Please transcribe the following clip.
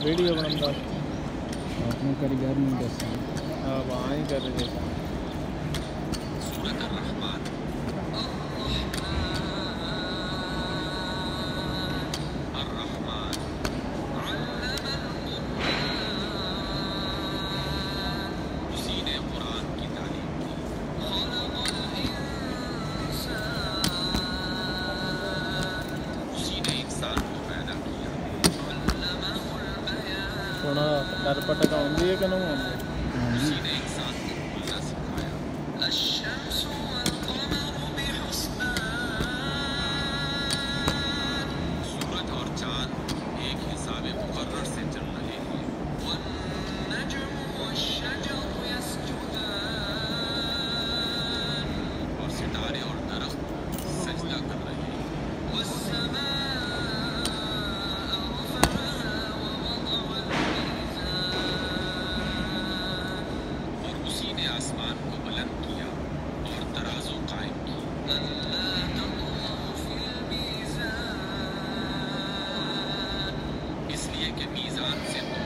video بنتا اپنے کاریگر نہیں دس ہاں وہاں ہی کر رہے تھے سونا ڈر پٹکا ہوندی ہے کہ نہیں ہوندی اس لیے کہ میزان سے